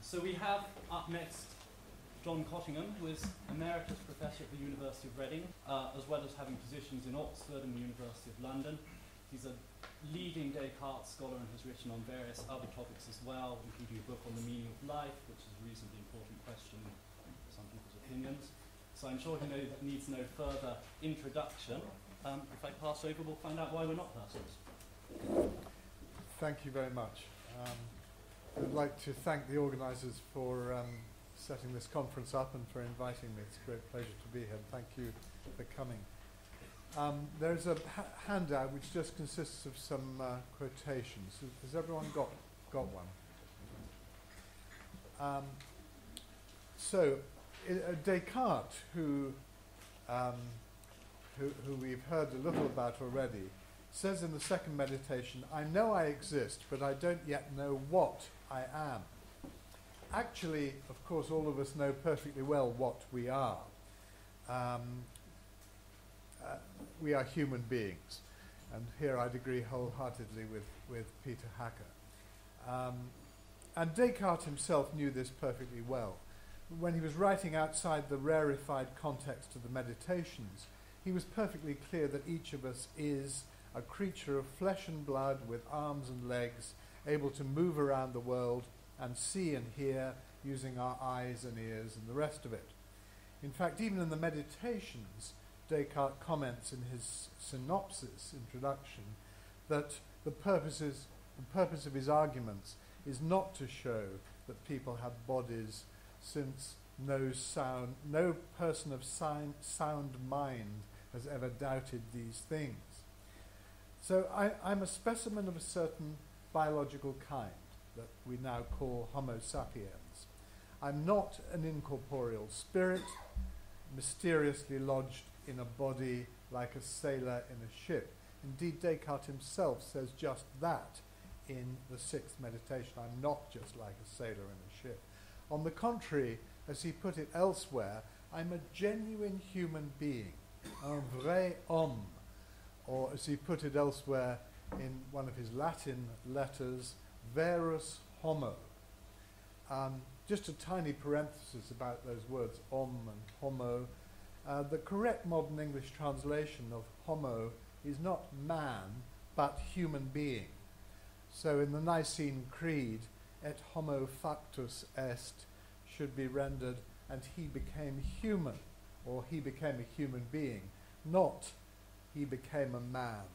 So we have up next John Cottingham, who is Emeritus Professor at the University of Reading, as well as having positions in Oxford and the University of London. He's a leading Descartes scholar and has written on various other topics as well, including a book on the meaning of life, which is a reasonably important question for some people's opinions. So I'm sure he needs no further introduction. If I pass over, we'll find out why we're not persons. Thank you very much. I'd like to thank the organisers for setting this conference up and for inviting me. It's a great pleasure to be here. Thank you for coming. There's a handout which just consists of some quotations. Has everyone got one? So Descartes, who we've heard a little about already, says in the second meditation, "I know I exist, but I don't yet know what I am." Actually, of course, all of us know perfectly well what we are. We are human beings. And here I'd agree wholeheartedly with Peter Hacker. And Descartes himself knew this perfectly well. When he was writing outside the rarefied context of the Meditations, he was perfectly clear that each of us is a creature of flesh and blood with arms and legs, able to move around the world and see and hear using our eyes and ears and the rest of it. In fact, even in the Meditations, Descartes comments in his synopsis, introduction, that the purpose of his arguments is not to show that people have bodies, since no person of sound mind has ever doubted these things. So I'm a specimen of a certain biological kind that we now call Homo sapiens. I'm not an incorporeal spirit, mysteriously lodged in a body like a sailor in a ship. Indeed, Descartes himself says just that in the sixth meditation. I'm not just like a sailor in a ship. On the contrary, as he put it elsewhere, I'm a genuine human being, un vrai homme, or as he put it elsewhere in one of his Latin letters, verus homo. Just a tiny parenthesis about those words, homme and homo. The correct modern English translation of homo is not man, but human being. So in the Nicene Creed, et homo factus est should be rendered, and he became human, or he became a human being, not he became a man.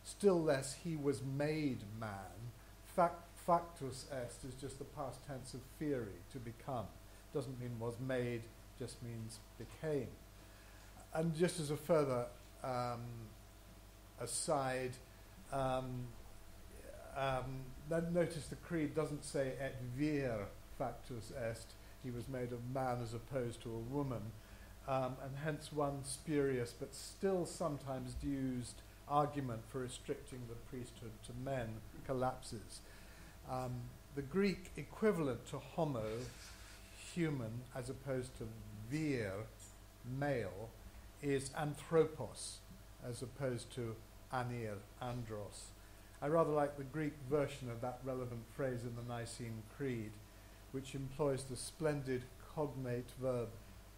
Still less, he was made man. Factus est is just the past tense of theory, to become. Doesn't mean was made, just means became. And just as a further aside, notice the creed doesn't say et vir factus est, he was made of man as opposed to a woman, and hence one spurious but still sometimes used argument for restricting the priesthood to men collapses. The Greek equivalent to homo, human, as opposed to vir, male, is anthropos, as opposed to anir, andros. I rather like the Greek version of that relevant phrase in the Nicene Creed, which employs the splendid cognate verb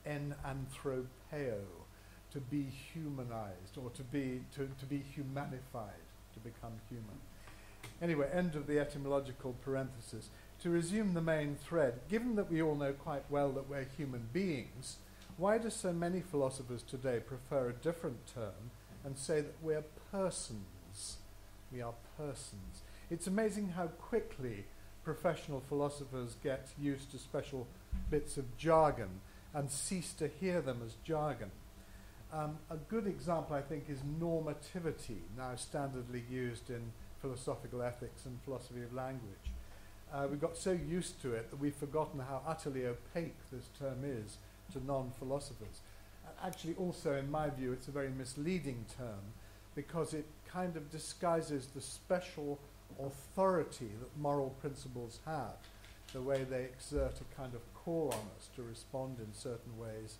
en anthropeo, to be humanized, or to be humanified, to become human. Anyway, end of the etymological parenthesis. To resume the main thread, given that we all know quite well that we're human beings, why do so many philosophers today prefer a different term and say that we're persons? We are persons. It's amazing how quickly professional philosophers get used to special bits of jargon and cease to hear them as jargon. A good example, I think, is normativity, now standardly used in philosophical ethics and philosophy of language. We got so used to it that we've forgotten how utterly opaque this term is to non-philosophers. Actually, also, in my view, it's a very misleading term because it kind of disguises the special authority that moral principles have, the way they exert a kind of call on us to respond in certain ways,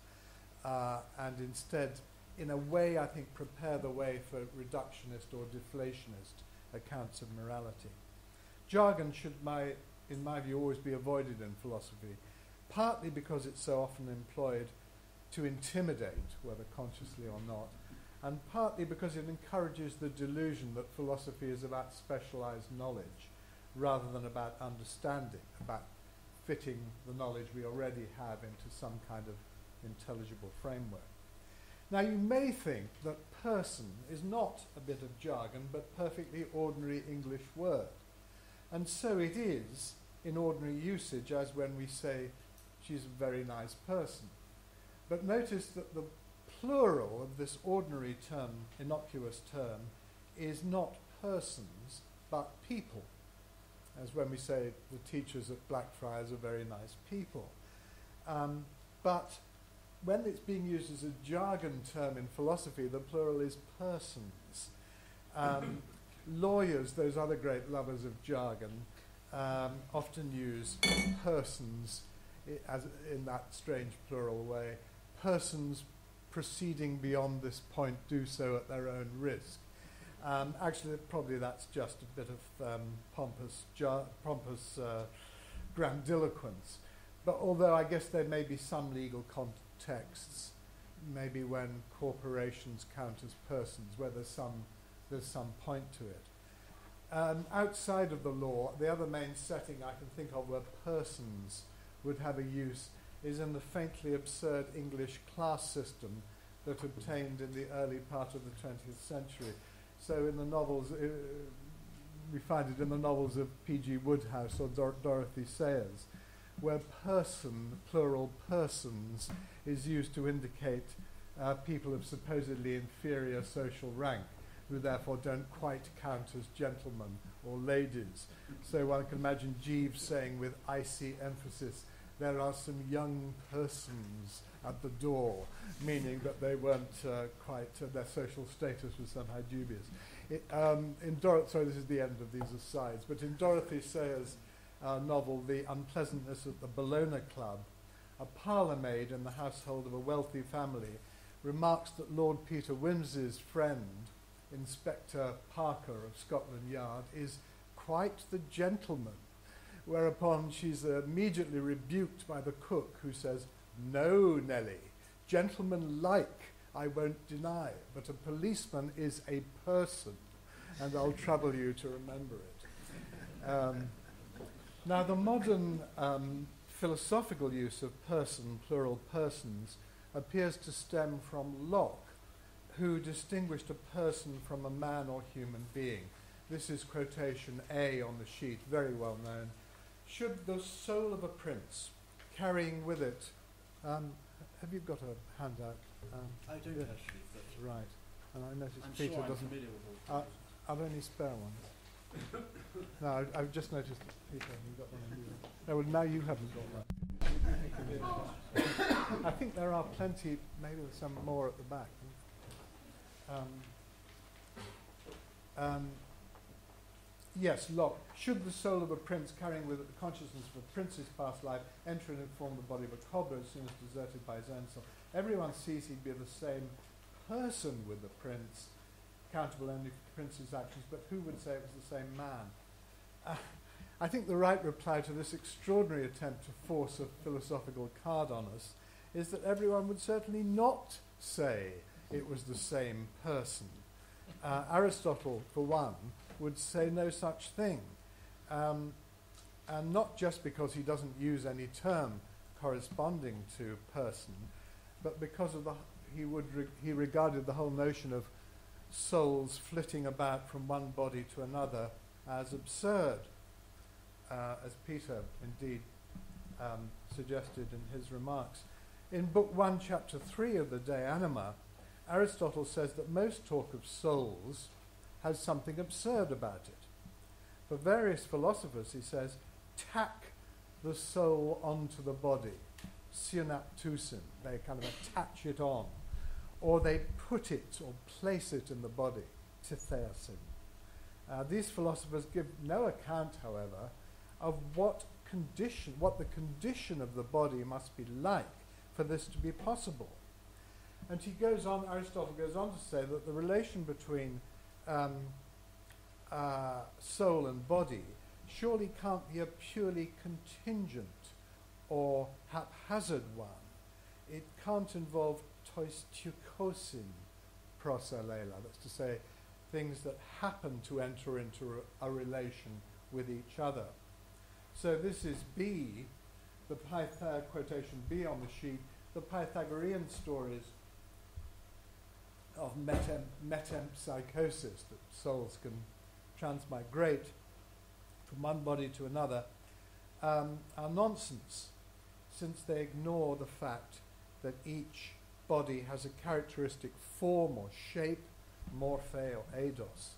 and instead, in a way, I think, prepare the way for reductionist or deflationist accounts of morality. Jargon should, in my view, always be avoided in philosophy, partly because it's so often employed to intimidate, whether consciously or not, and partly because it encourages the delusion that philosophy is about specialized knowledge rather than about understanding, about fitting the knowledge we already have into some kind of intelligible framework. Now, you may think that person is not a bit of jargon, but perfectly ordinary English word. And so it is in ordinary usage, as when we say, she's a very nice person. But notice that the plural of this ordinary term, innocuous term, is not persons, but people. As when we say the teachers at Blackfriars are very nice people. But when it's being used as a jargon term in philosophy, the plural is persons. Lawyers, those other great lovers of jargon, often use persons as in that strange plural way. Persons proceeding beyond this point do so at their own risk. Actually, probably that's just a bit of pompous grandiloquence. But although I guess there may be some legal contexts, maybe when corporations count as persons, where there's some point to it. Outside of the law, the other main setting I can think of where persons would have a use is in the faintly absurd English class system that obtained in the early part of the 20th century. So in the novels, we find it in the novels of P.G. Wodehouse or Dorothy Sayers, where person, plural persons, is used to indicate people of supposedly inferior social rank, who therefore don't quite count as gentlemen or ladies. So one can imagine Jeeves saying with icy emphasis, there are some young persons at the door, meaning that they weren't their social status was somehow dubious. Sorry, this is the end of these asides, but in Dorothy Sayers' novel, The Unpleasantness at the Bologna Club, a parlour-maid in the household of a wealthy family remarks that Lord Peter Wimsey's friend, Inspector Parker of Scotland Yard, is quite the gentleman, whereupon she's immediately rebuked by the cook, who says, "No, Nelly, gentleman-like, I won't deny, but a policeman is a person, and I'll trouble you to remember it." Now, the modern philosophical use of person, plural persons, appears to stem from Locke, who distinguished a person from a man or human being. This is quotation A on the sheet, very well known. Should the soul of a prince, carrying with it... have you got a handout? I don't actually. That's right. And I noticed I'm Peter sure I'm doesn't... familiar with all I've only spare ones. No, I've just noticed that Peter hasn't got one. No, well, now you haven't got one. I think there are plenty, maybe there's some more at the back. Yes, Locke. Should the soul of a prince carrying with it the consciousness of a prince's past life enter and inform the body of a cobbler as soon as deserted by his own soul? Everyone sees he'd be the same person with the prince, accountable only for the prince's actions, but who would say it was the same man? I think the right reply to this extraordinary attempt to force a philosophical card on us is that everyone would certainly not say it was the same person. Aristotle, for one, would say no such thing. And not just because he doesn't use any term corresponding to person, but because of he regarded the whole notion of souls flitting about from one body to another as absurd, as Peter indeed suggested in his remarks. In Book 1, Chapter 3 of the De Anima, Aristotle says that most talk of souls has something absurd about it. For various philosophers, he says, tack the soul onto the body, synaptusin, they kind of attach it on, or they put it or place it in the body, titheasin. These philosophers give no account, however, of what the condition of the body must be like for this to be possible. And Aristotle goes on to say that the relation between soul and body surely can't be a purely contingent or haphazard one. It can't involve tois tukosin prosalela, that's to say, things that happen to enter into a relation with each other. So this is B, the quotation B on the sheet, the Pythagorean stories of metempsychosis, that souls can transmigrate from one body to another, are nonsense, since they ignore the fact that each body has a characteristic form or shape, morphe or eidos.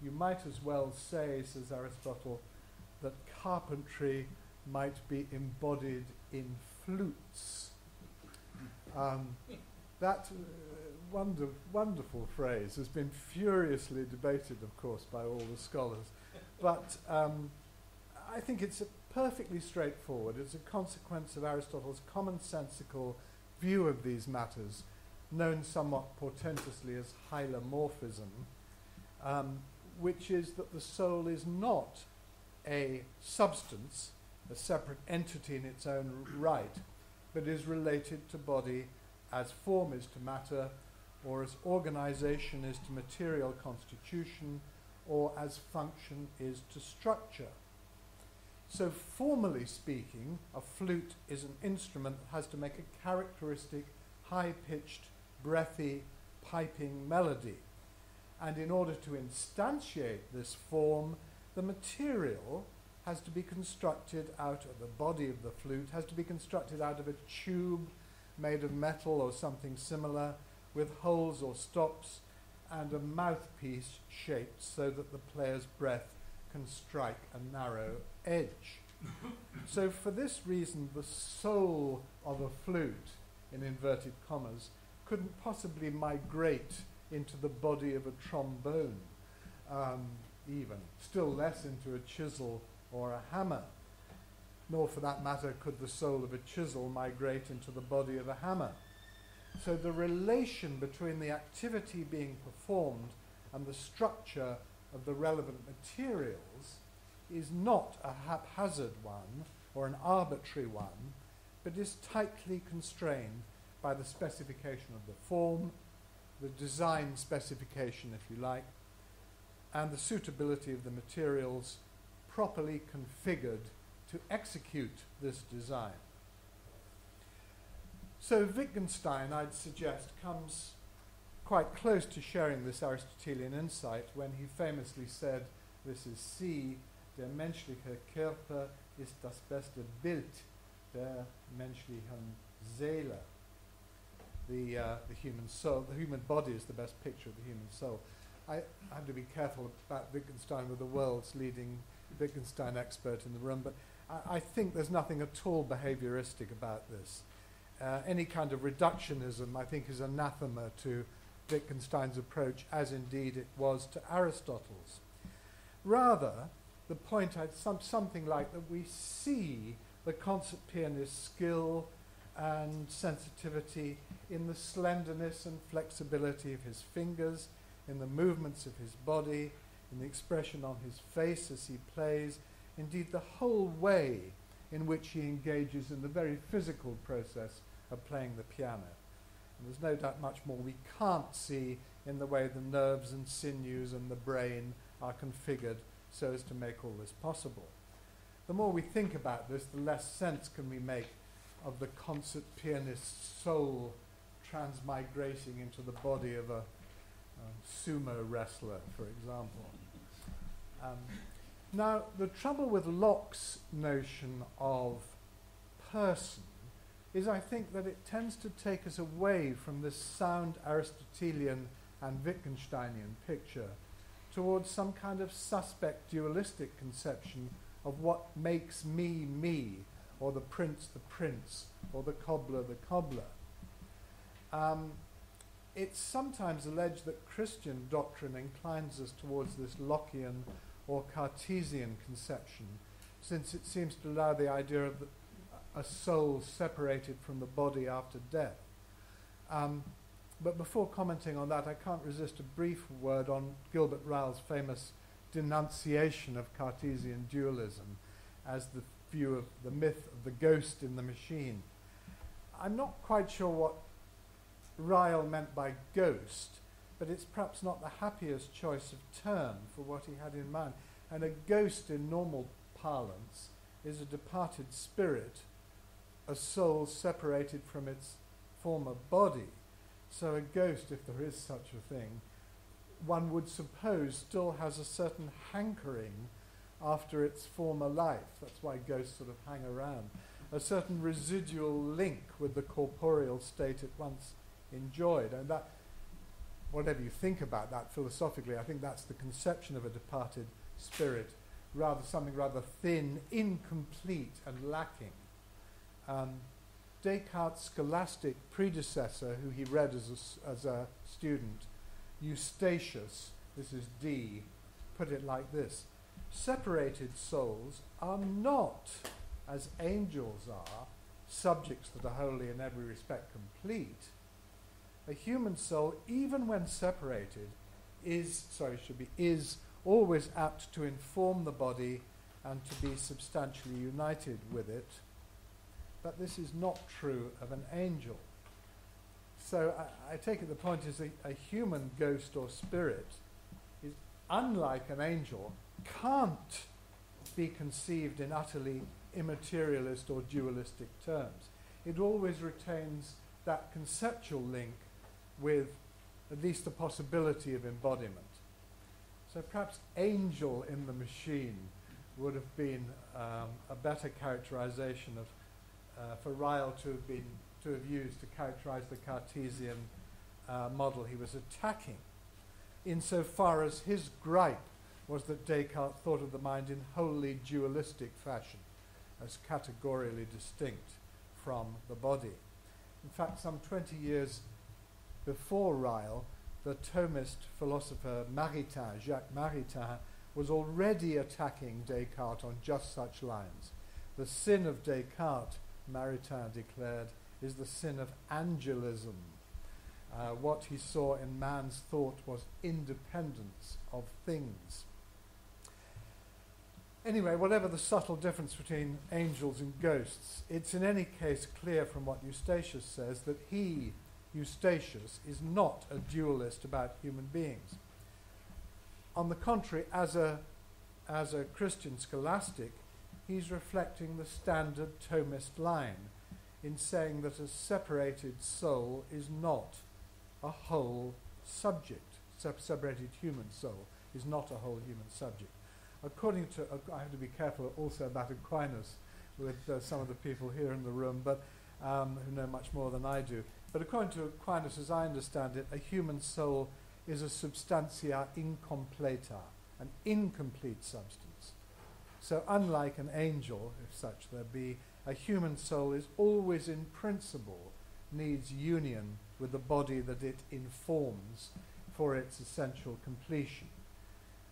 You might as well say, says Aristotle, that carpentry might be embodied in flutes. That wonderful phrase has been furiously debated, of course, by all the scholars. But I think it's perfectly straightforward. It's a consequence of Aristotle's commonsensical view of these matters, known somewhat portentously as hylomorphism, which is that the soul is not a substance, a separate entity in its own right, but is related to body as form is to matter, or as organization is to material constitution, or as function is to structure. So formally speaking, a flute is an instrument that has to make a characteristic, high-pitched, breathy, piping melody. And in order to instantiate this form, the material has to be constructed out of the body of the flute, has to be constructed out of a tube made of metal or something similar, with holes or stops, and a mouthpiece shaped so that the player's breath can strike a narrow edge. So for this reason, the soul of a flute, in inverted commas, couldn't possibly migrate into the body of a trombone, even, still less into a chisel or a hammer. Nor, for that matter, could the soul of a chisel migrate into the body of a hammer. So the relation between the activity being performed and the structure of the relevant materials is not a haphazard one or an arbitrary one, but is tightly constrained by the specification of the form, the design specification, if you like, and the suitability of the materials properly configured to execute this design. So Wittgenstein, I'd suggest, comes quite close to sharing this Aristotelian insight when he famously said, this is C, der menschliche Körper ist das beste Bild der menschlichen Seele. The human soul, the human body is the best picture of the human soul. I have to be careful about Wittgenstein with the world's leading Wittgenstein expert in the room, but I think there's nothing at all behavioristic about this. Any kind of reductionism, I think, is anathema to Wittgenstein's approach, as indeed it was to Aristotle's. Rather, the point something like that we see the concert pianist's skill and sensitivity in the slenderness and flexibility of his fingers, in the movements of his body, in the expression on his face as he plays, indeed the whole way in which he engages in the very physical process of playing the piano. And there's no doubt much more we can't see in the way the nerves and sinews and the brain are configured so as to make all this possible. The more we think about this, the less sense can we make of the concert pianist's soul transmigrating into the body of a sumo wrestler, for example. Now, the trouble with Locke's notion of person is, I think, that it tends to take us away from this sound Aristotelian and Wittgensteinian picture towards some kind of suspect dualistic conception of what makes me, me, or the prince, or the cobbler, the cobbler. It's sometimes alleged that Christian doctrine inclines us towards this Lockean or Cartesian conception, since it seems to allow the idea of a soul separated from the body after death. But before commenting on that, I can't resist a brief word on Gilbert Ryle's famous denunciation of Cartesian dualism as the view of the myth of the ghost in the machine. I'm not quite sure what Ryle meant by ghost, but it's perhaps not the happiest choice of term for what he had in mind. And a ghost in normal parlance is a departed spirit, a soul separated from its former body. So a ghost, if there is such a thing, one would suppose still has a certain hankering after its former life. That's why ghosts sort of hang around. A certain residual link with the corporeal state it once enjoyed. And that, whatever you think about that philosophically, I think that's the conception of a departed spirit, something rather thin, incomplete and lacking. Descartes' scholastic predecessor, who he read as a student, Eustachius, this is D, put it like this: separated souls are not, as angels are, subjects that are wholly in every respect complete. A human soul, even when separated, is always apt to inform the body and to be substantially united with it. But this is not true of an angel. So I take it the point is a human ghost or spirit is, unlike an angel, can't be conceived in utterly immaterialist or dualistic terms. It always retains that conceptual link with at least the possibility of embodiment. So perhaps angel in the machine would have been a better characterization of for Ryle to have used to characterize the Cartesian model he was attacking, insofar as his gripe was that Descartes thought of the mind in wholly dualistic fashion, as categorically distinct from the body. In fact, some 20 years before Ryle, the Thomist philosopher Jacques Maritain, was already attacking Descartes on just such lines. The sin of Descartes, Maritain declared, is the sin of angelism. What he saw in man's thought was independence of things. Anyway, whatever the subtle difference between angels and ghosts, it's in any case clear from what Eustachius says that he, Eustachius, is not a dualist about human beings. On the contrary, as a Christian scholastic, he's reflecting the standard Thomist line in saying that a separated soul is not a whole subject. Separated human soul is not a whole human subject. According to, I have to be careful also about Aquinas with some of the people here in the room, but who know much more than I do. But according to Aquinas, as I understand it, a human soul is a substantia incompleta, an incomplete substance. So unlike an angel, if such there be, a human soul is always in principle needs union with the body that it informs for its essential completion.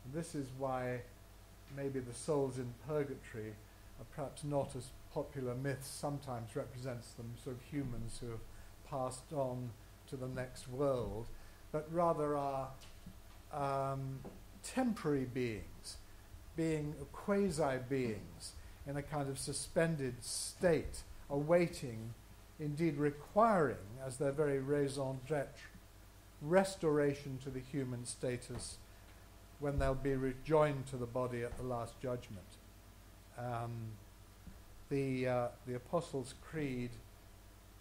And this is why maybe the souls in purgatory are perhaps not as popular myths sometimes represents them, sort of humans who have passed on to the next world, but rather are temporary beings, being quasi-beings in a kind of suspended state, awaiting, indeed requiring, as their very raison d'etre, restoration to the human status when they'll be rejoined to the body at the Last Judgment. The Apostles' Creed,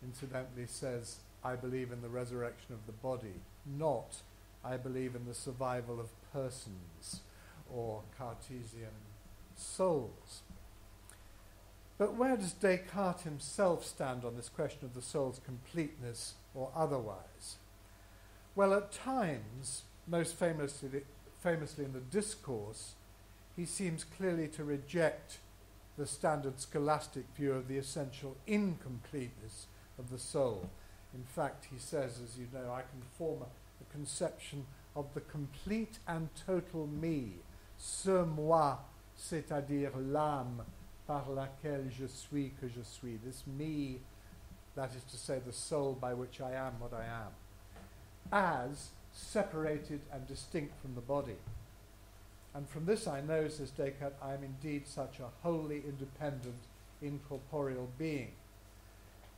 incidentally, says, I believe in the resurrection of the body, not I believe in the survival of persons or Cartesian souls. But where does Descartes himself stand on this question of the soul's completeness or otherwise? Well, at times, most famously in the Discourse, he seems clearly to reject the standard scholastic view of the essential incompleteness of the soul. In fact, he says, as you know, I can form a conception of the complete and total me, ce moi, c'est-à-dire l'âme par laquelle je suis que je suis. This me, that is to say, the soul by which I am what I am, as separated and distinct from the body. And from this I know, says Descartes, I am indeed such a wholly independent, incorporeal being.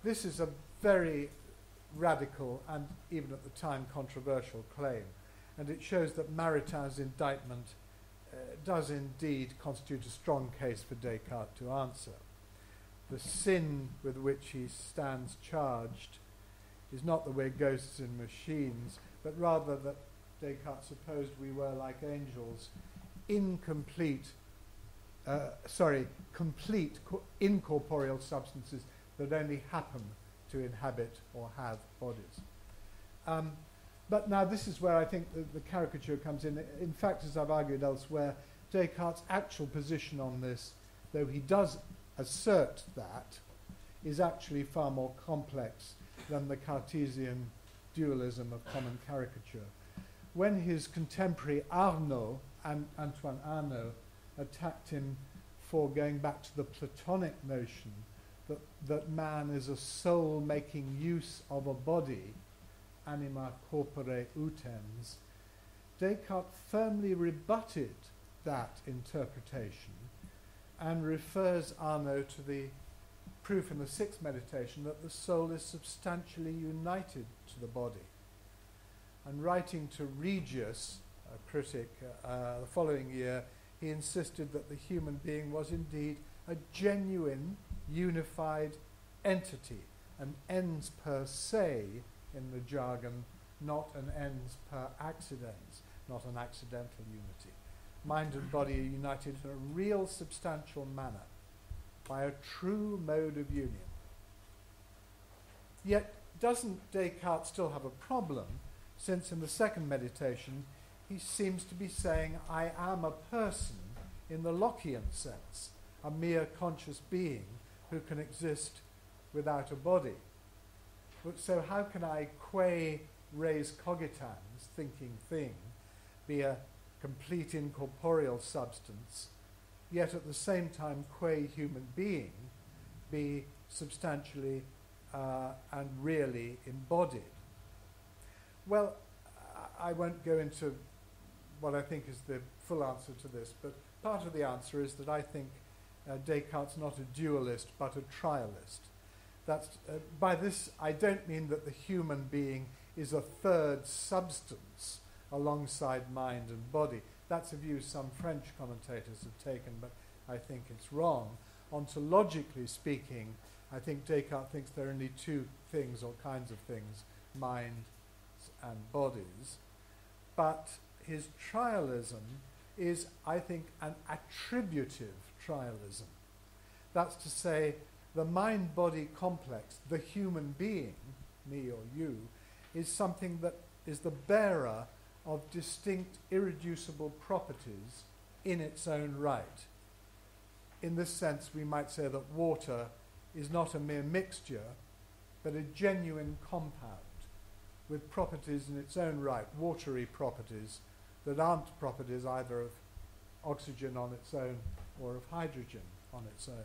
This is a very radical and even at the time controversial claim, and it shows that Maritain's indictment does indeed constitute a strong case for Descartes to answer. The sin with which he stands charged is not that we're ghosts in machines, but rather that Descartes supposed we were like angels, complete incorporeal substances that only happen to inhabit or have bodies. But now this is where I think the caricature comes in. In fact, as I've argued elsewhere, Descartes' actual position on this, though he does assert that, is actually far more complex than the Cartesian dualism of common caricature. When his contemporary Arnaud, Antoine Arnaud, attacked him for going back to the Platonic notion that man is a soul making use of a body, anima corpore utens, Descartes firmly rebutted that interpretation and refers Arnaud to the proof in the sixth meditation that the soul is substantially united to the body. And writing to Regius, a critic, the following year, he insisted that the human being was indeed a genuine, unified entity, an ens per se in the jargon, not an ens per accidens, not an accidental unity. Mind and body are united in a real substantial manner by a true mode of union. Yet doesn't Descartes still have a problem, since in the second meditation he seems to be saying, I am a person in the Lockean sense, a mere conscious being who can exist without a body. So how can I, qua res cogitans, thinking thing, be a complete incorporeal substance, yet at the same time, qua human being, be substantially and really embodied? Well, I won't go into what I think is the full answer to this, but part of the answer is that I think Descartes is not a dualist, but a trialist. That's, by this, I don't mean that the human being is a third substance alongside mind and body. That's a view some French commentators have taken, but I think it's wrong. Ontologically speaking, I think Descartes thinks there are only two things or kinds of things, mind and bodies. But his trialism is, I think, an attributive trialism. That's to say, the mind-body complex, the human being, me or you, is something that is the bearer of distinct, irreducible properties in its own right. In this sense, we might say that water is not a mere mixture, but a genuine compound with properties in its own right, watery properties that aren't properties either of oxygen on its own or of hydrogen on its own.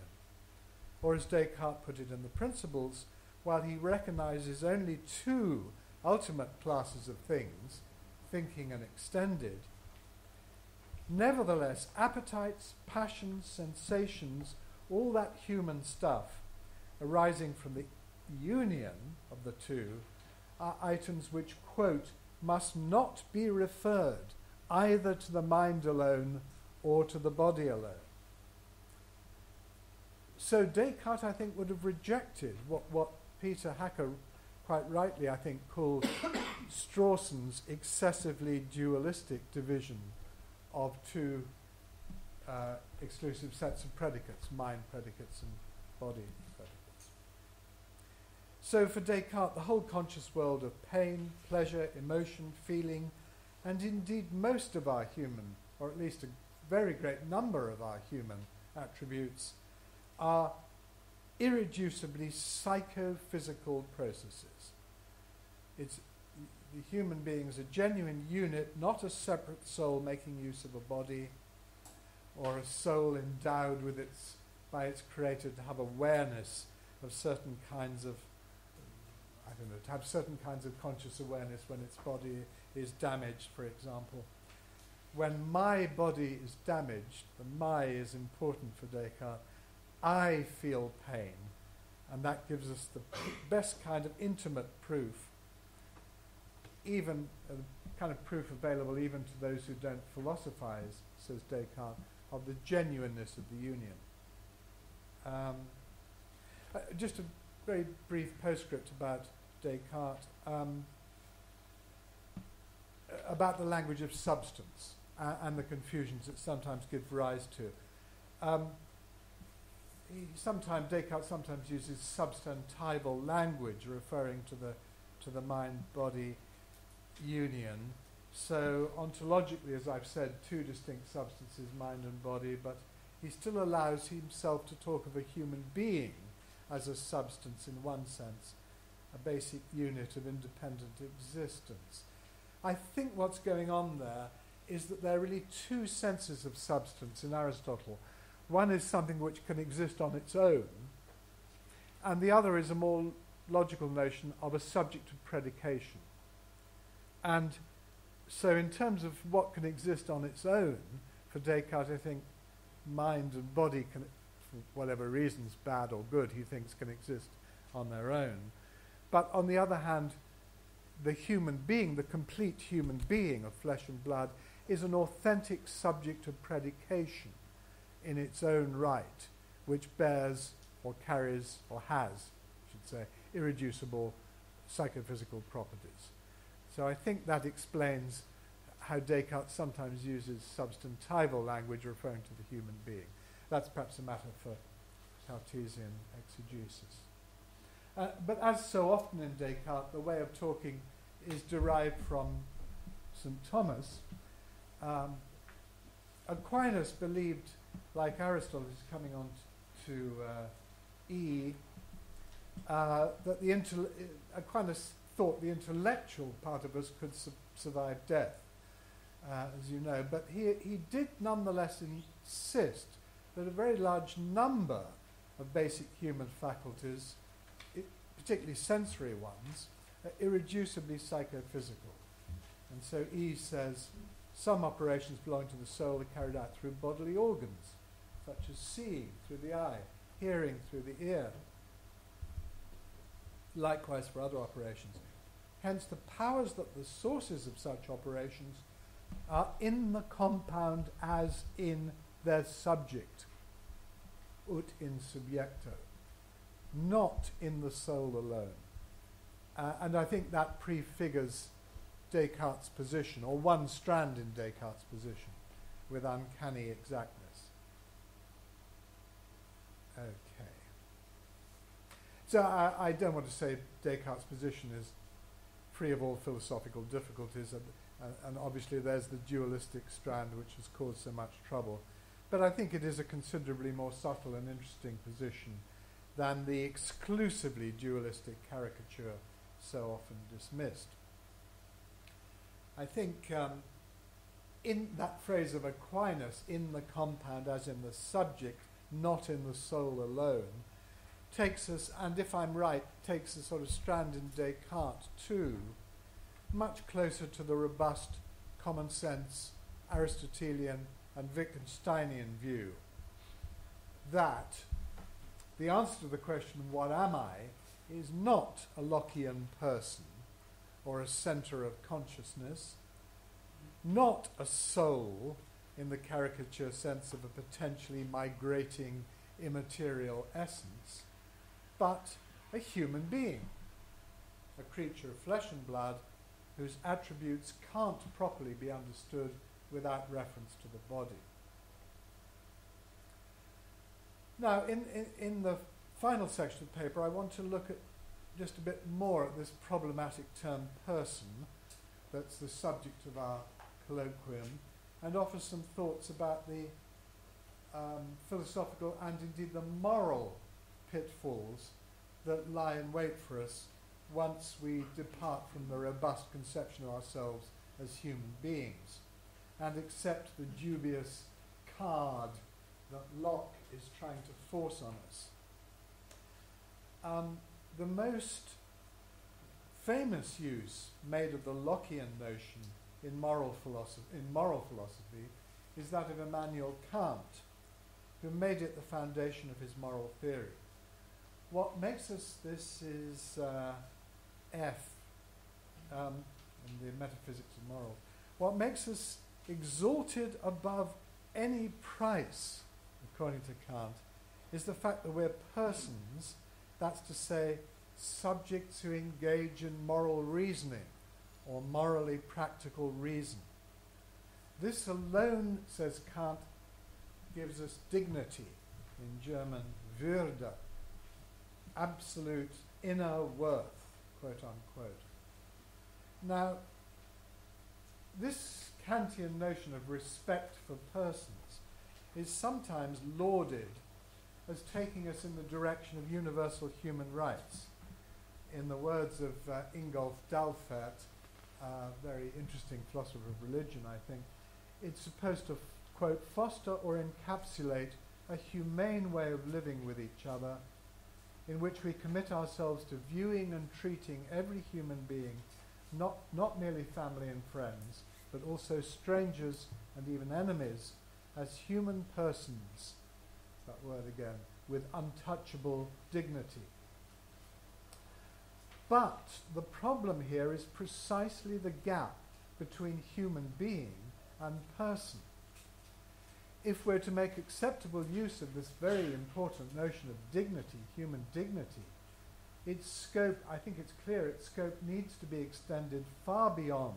Or as Descartes put it in the Principles, while he recognizes only two ultimate classes of things, thinking and extended, nevertheless, appetites, passions, sensations, all that human stuff arising from the union of the two are items which, quote, must not be referred either to the mind alone or to the body alone. So Descartes, I think, would have rejected what Peter Hacker quite rightly, I think, called Strawson's excessively dualistic division of two exclusive sets of predicates, mind predicates and body predicates. So for Descartes, the whole conscious world of pain, pleasure, emotion, feeling, and indeed most of our human, or at least a very great number of our human attributes, are irreducibly psychophysical processes. It's the human being is a genuine unit, not a separate soul making use of a body, or a soul endowed with by its creator to have awareness of certain kinds of, to have certain kinds of conscious awareness when its body is damaged, for example. when my body is damaged, the my is important for Descartes, I feel pain. And that gives us the best kind of intimate proof, even kind of proof available even to those who don't philosophize, says Descartes, of the genuineness of the union. Just a very brief postscript about Descartes, about the language of substance and the confusions it sometimes gives rise to. Descartes sometimes uses substantival language referring to the mind-body union. So ontologically, as I've said, two distinct substances, mind and body, but he still allows himself to talk of a human being as a substance in one sense, a basic unit of independent existence. I think what's going on there is that there are really two senses of substance in Aristotle. One is something which can exist on its own, and the other is a more logical notion of a subject of predication. And so in terms of what can exist on its own, for Descartes, I think mind and body can, for whatever reasons, bad or good, he thinks can exist on their own. But on the other hand, the human being, the complete human being of flesh and blood, is an authentic subject of predication in its own right, which bears or carries or has, I should say, irreducible psychophysical properties. So I think that explains how Descartes sometimes uses substantival language referring to the human being. That's perhaps a matter for Cartesian exegesis. But as so often in Descartes, the way of talking is derived from St. Thomas. Aquinas believed, like Aristotle, who's coming on to that Aquinas thought the intellectual part of us could survive death, as you know, but he did nonetheless insist that a very large number of basic human faculties, particularly sensory ones, are irreducibly psychophysical. And so E says some operations belonging to the soul are carried out through bodily organs, such as seeing through the eye, hearing through the ear. Likewise for other operations. Hence the powers that the sources of such operations are in the compound as in their subject, ut in subjecto, not in the soul alone. And I think that prefigures Descartes' position, or one strand in Descartes' position, with uncanny exactness. Okay. So I don't want to say Descartes' position is free of all philosophical difficulties, and obviously there's the dualistic strand which has caused so much trouble. But I think it is a considerably more subtle and interesting position than the exclusively dualistic caricature so often dismissed. I think in that phrase of Aquinas, in the compound as in the subject, not in the soul alone, takes us, and if I'm right, takes a sort of strand in Descartes too, much closer to the robust, common sense, Aristotelian and Wittgensteinian view, that the answer to the question, what am I, is not a Lockean person or a centre of consciousness, not a soul in the caricature sense of a potentially migrating immaterial essence, but a human being, a creature of flesh and blood whose attributes can't properly be understood without reference to the body. Now, in the final section of the paper, I want to look at just a bit more at this problematic term person, that's the subject of our colloquium, and offer some thoughts about the philosophical and indeed the moral pitfalls that lie in wait for us once we depart from the robust conception of ourselves as human beings and accept the dubious card that Locke is trying to force on us. The most famous use made of the Lockean notion in moral philosophy is that of Immanuel Kant, who made it the foundation of his moral theory. What makes us, this is F in the Metaphysics of Morals, what makes us exalted above any price, according to Kant, is the fact that we're persons, that's to say, subjects who engage in moral reasoning or morally practical reason. This alone, says Kant, gives us dignity, in German Würde, absolute inner worth, quote unquote. Now, this Kantian notion of respect for persons is sometimes lauded as taking us in the direction of universal human rights. In the words of Ingolf Dalfert, a very interesting philosopher of religion, I think, it's supposed to, quote, foster or encapsulate a humane way of living with each other in which we commit ourselves to viewing and treating every human being, not merely family and friends, but also strangers and even enemies, as human persons, that word again, with untouchable dignity. But the problem here is precisely the gap between human being and person. If we're to make acceptable use of this very important notion of dignity, human dignity, its scope, I think it's clear, its scope needs to be extended far beyond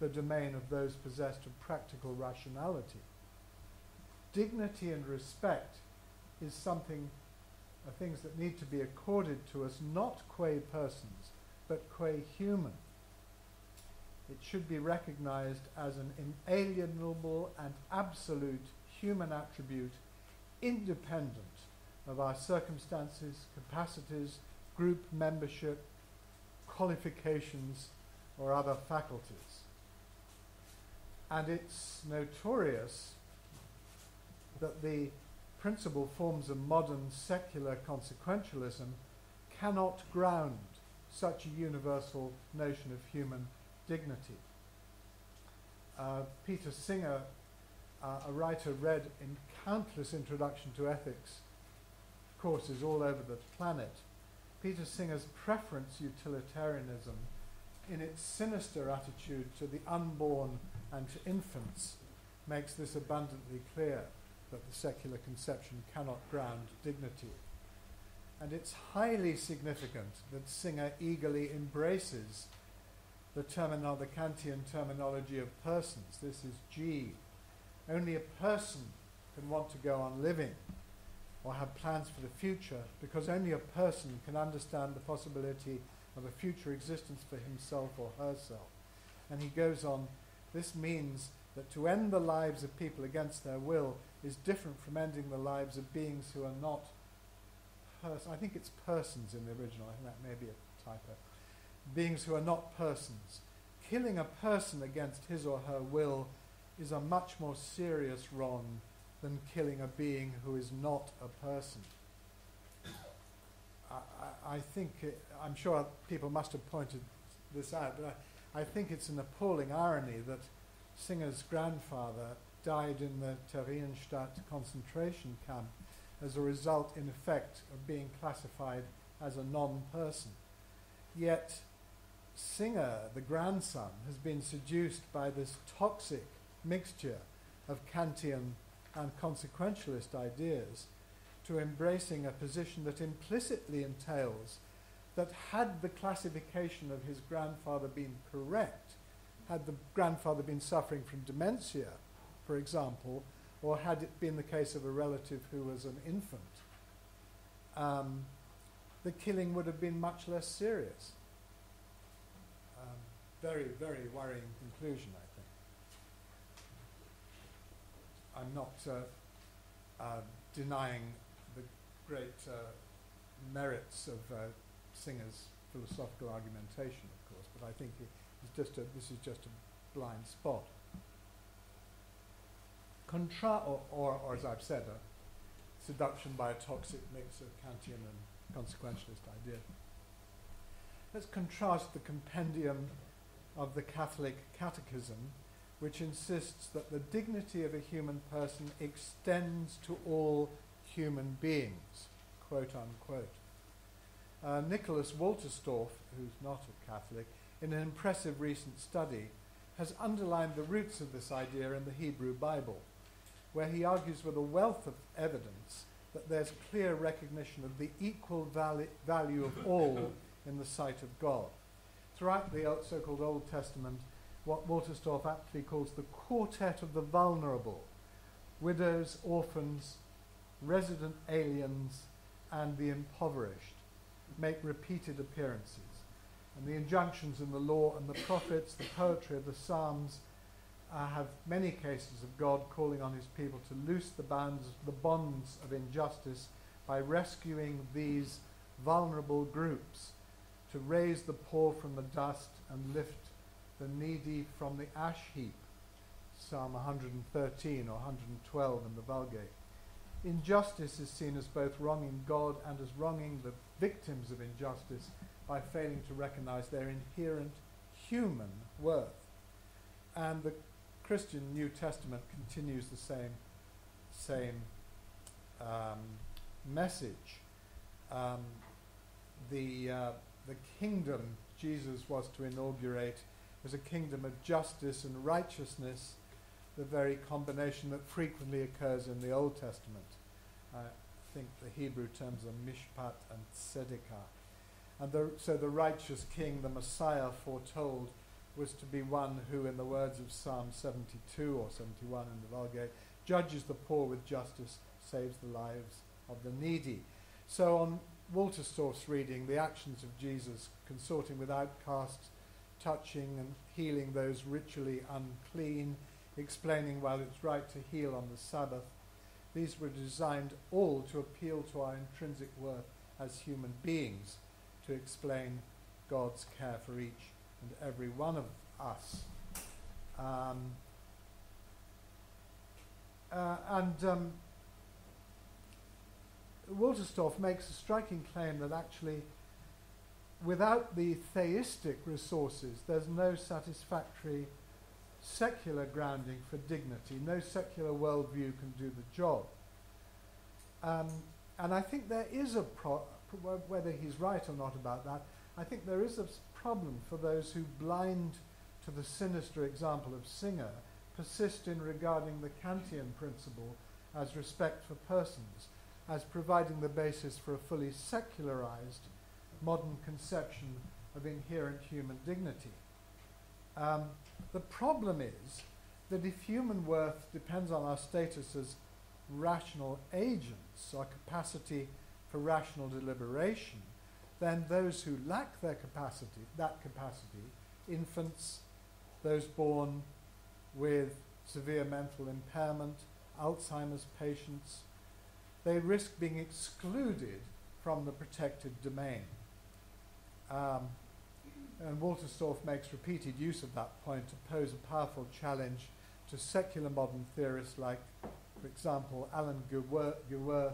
the domain of those possessed of practical rationality. Dignity and respect is something, things that need to be accorded to us not qua persons, but qua human. It should be recognized as an inalienable and absolute human attribute, independent of our circumstances, capacities, group membership, qualifications, or other faculties. And it's notorious that the principal forms of modern secular consequentialism cannot ground such a universal notion of human dignity. Peter Singer, a writer read in countless introduction to ethics courses all over the planet, Peter Singer's preference utilitarianism in its sinister attitude to the unborn and to infants makes this abundantly clear, that the secular conception cannot ground dignity. And it's highly significant that Singer eagerly embraces the Kantian terminology of persons. This is G. Only a person can want to go on living or have plans for the future, because only a person can understand the possibility of a future existence for himself or herself. And he goes on, this means that to end the lives of people against their will is different from ending the lives of beings who are not I think it's persons in the original, I think that may be a typo. Beings who are not persons. Killing a person against his or her will is a much more serious wrong than killing a being who is not a person. I think, I'm sure people must have pointed this out, but I think it's an appalling irony that Singer's grandfather died in the Theresienstadt concentration camp as a result, in effect, of being classified as a non-person. Yet Singer, the grandson, has been seduced by this toxic mixture of Kantian and consequentialist ideas to embracing a position that implicitly entails that had the classification of his grandfather been correct, had the grandfather been suffering from dementia, for example, or had it been the case of a relative who was an infant, the killing would have been much less serious. Very, very worrying conclusion, I think. I'm not denying the great merits of Singer's philosophical argumentation, of course, but I think this is just a blind spot. Or as I've said, a seduction by a toxic mix of Kantian and consequentialist ideas. Let's contrast the compendium of the Catholic Catechism, which insists that the dignity of a human person extends to all human beings, quote unquote. Nicholas Wolterstorff, who's not a Catholic, in an impressive recent study, has underlined the roots of this idea in the Hebrew Bible, where he argues with a wealth of evidence that there's clear recognition of the equal value of all in the sight of God. Throughout the so-called Old Testament, what Wolterstorff aptly calls the quartet of the vulnerable, widows, orphans, resident aliens, and the impoverished, make repeated appearances. And the injunctions in the law and the prophets, the poetry of the Psalms, have many cases of God calling on his people to loose the bonds of injustice by rescuing these vulnerable groups, to raise the poor from the dust and lift the needy from the ash heap, Psalm 113 or 112 in the Vulgate. Injustice is seen as both wronging God and as wronging the victims of injustice by failing to recognize their inherent human worth. And the Christian New Testament continues the same message. The kingdom Jesus was to inaugurate was a kingdom of justice and righteousness, the very combination that frequently occurs in the Old Testament. I think the Hebrew terms are mishpat and tzedekah. And so the righteous king, the Messiah foretold, was to be one who, in the words of Psalm 72 or 71 in the Vulgate, judges the poor with justice, saves the lives of the needy. So on Wolterstorff's reading, the actions of Jesus, consorting with outcasts, touching and healing those ritually unclean, explaining why it's right to heal on the Sabbath, these were designed all to appeal to our intrinsic worth as human beings, to explain God's care for each and every one of us. Wolterstorff makes a striking claim that actually without the theistic resources there's no satisfactory secular grounding for dignity. No secular worldview can do the job. And I think there is a whether he's right or not about that, I think there is a problem for those who, blind to the sinister example of Singer, persist in regarding the Kantian principle as respect for persons, as providing the basis for a fully secularized modern conception of inherent human dignity. The problem is that if human worth depends on our status as rational agents, our capacity for rational deliberation, then those who lack that capacity, infants, those born with severe mental impairment, Alzheimer's patients, they risk being excluded from the protected domain. And Wolterstorff makes repeated use of that point to pose a powerful challenge to secular modern theorists like, for example, Alan Gewirth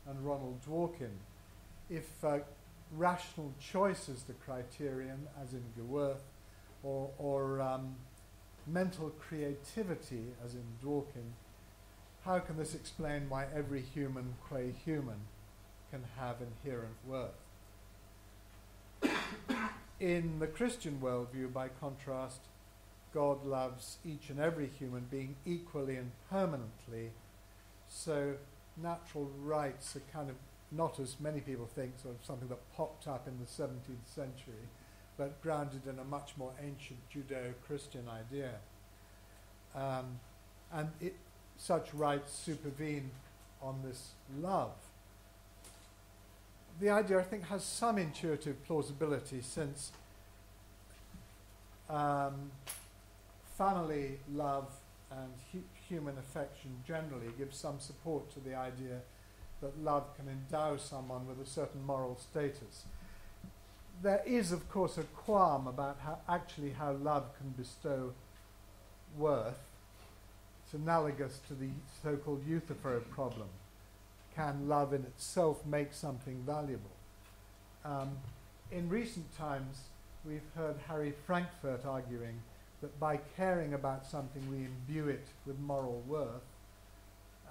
and Ronald Dworkin. If rational choice is the criterion, as in Gewirth, or mental creativity, as in Dworkin, how can this explain why every human, qua human, can have inherent worth? In the Christian worldview, by contrast, God loves each and every human being equally and permanently, so natural rights are kind of not, as many people think, sort of something that popped up in the 17th century, but grounded in a much more ancient Judeo-Christian idea. And such rights supervene on this love. The idea, I think, has some intuitive plausibility, since family love and human affection generally gives some support to the idea that love can endow someone with a certain moral status. There is, of course, a qualm about how love can bestow worth. It's analogous to the so-called Euthyphro problem. Can love in itself make something valuable? In recent times, we've heard Harry Frankfurt arguing that by caring about something we imbue it with moral worth.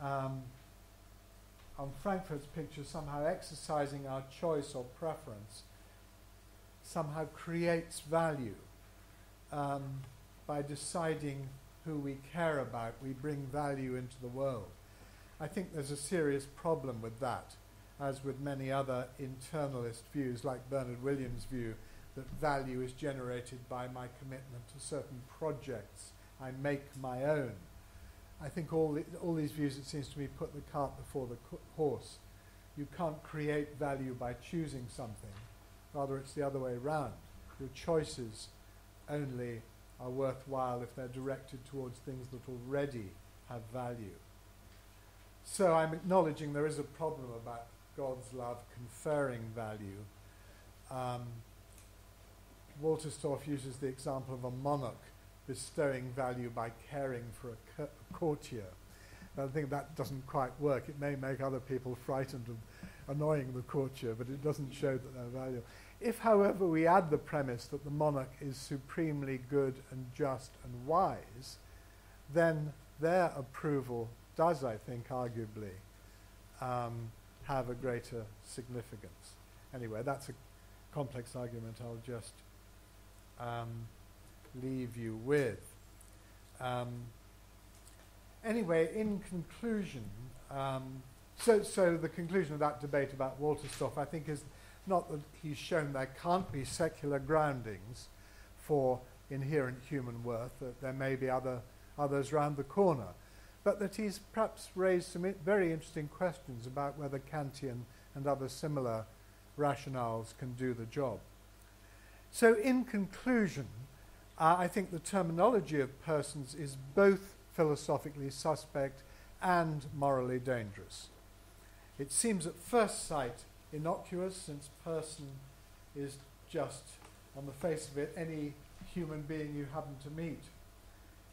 On Frankfurt's picture, somehow exercising our choice or preference somehow creates value. By deciding who we care about, we bring value into the world. I think there's a serious problem with that, as with many other internalist views, like Bernard Williams' view that value is generated by my commitment to certain projects I make my own. I think all these views, it seems to me, put the cart before the horse. You can't create value by choosing something. Rather, it's the other way around. Your choices only are worthwhile if they're directed towards things that already have value. So I'm acknowledging there is a problem about God's love conferring value. Wolterstorff uses the example of a monarch bestowing value by caring for a courtier. I think that doesn't quite work. It may make other people frightened and annoying the courtier, but it doesn't show that they're valuable. If, however, we add the premise that the monarch is supremely good and just and wise, then their approval does, I think, arguably have a greater significance. Anyway, that's a complex argument I'll just leave you with. Anyway, in conclusion, so the conclusion of that debate about Wolterstorff, I think, is not that he's shown there can't be secular groundings for inherent human worth, that there may be others round the corner, but that he's perhaps raised some very interesting questions about whether Kantian and other similar rationales can do the job. So in conclusion, I think the terminology of persons is both philosophically suspect and morally dangerous. It seems at first sight innocuous, since person is just, on the face of it, any human being you happen to meet.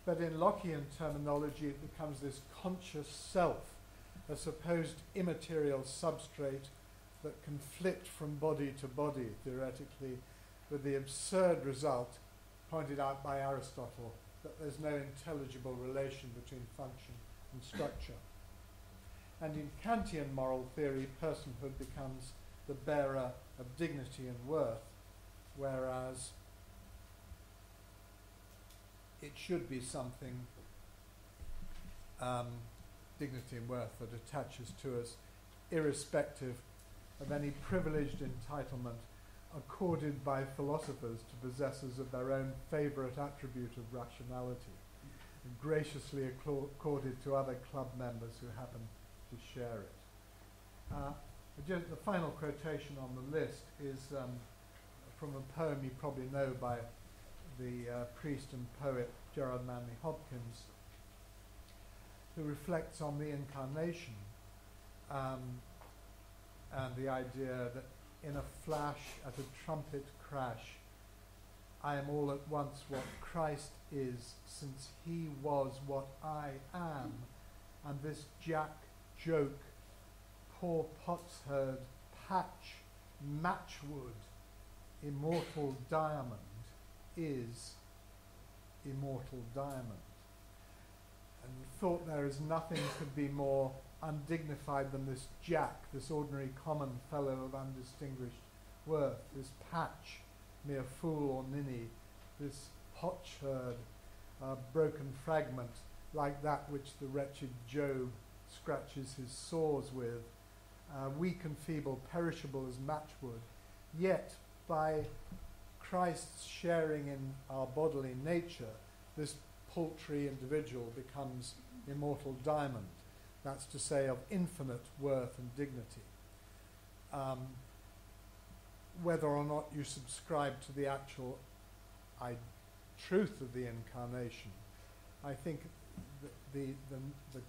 But in Lockean terminology, it becomes this conscious self, a supposed immaterial substrate that can flit from body to body, theoretically, with the absurd result, pointed out by Aristotle, that there's no intelligible relation between function and structure. And in Kantian moral theory, personhood becomes the bearer of dignity and worth, whereas it should be something, dignity and worth, that attaches to us irrespective of any privileged entitlement accorded by philosophers to possessors of their own favourite attribute of rationality, and graciously accorded to other club members who happen to share it. The final quotation on the list is from a poem you probably know by the priest and poet Gerard Manley Hopkins, who reflects on the incarnation and the idea that in a flash, at a trumpet crash, I am all at once what Christ is, since he was what I am, and this jack joke, poor potsherd, patch, matchwood, immortal diamond, is immortal diamond. And thought there is nothing could be more undignified than this jack, this ordinary common fellow of undistinguished worth, this patch, mere fool or ninny, this potsherd, broken fragment, like that which the wretched Job scratches his sores with, weak and feeble, perishable as matchwood, yet by Christ's sharing in our bodily nature, this paltry individual becomes immortal diamond. That's to say, of infinite worth and dignity. Whether or not you subscribe to the actual truth of the incarnation, I think the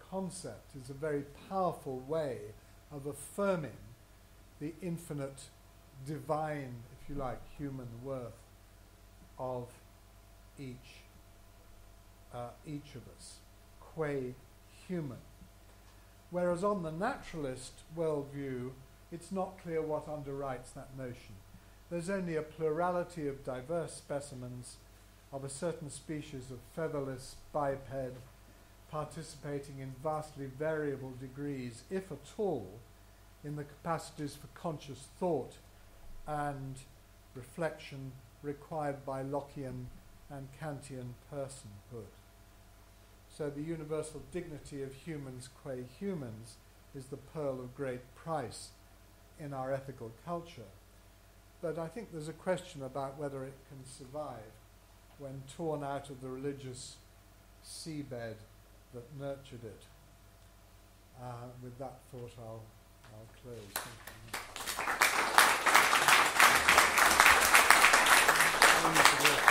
concept is a very powerful way of affirming the infinite, divine, if you like, human worth of each of us, qua human. Whereas on the naturalist worldview, it's not clear what underwrites that notion. there's only a plurality of diverse specimens of a certain species of featherless biped participating in vastly variable degrees, if at all, in the capacities for conscious thought and reflection required by Lockean and Kantian personhood. So the universal dignity of humans qua humans is the pearl of great price in our ethical culture. But I think there's a question about whether it can survive when torn out of the religious seabed that nurtured it. With that thought, I'll close. Thank you.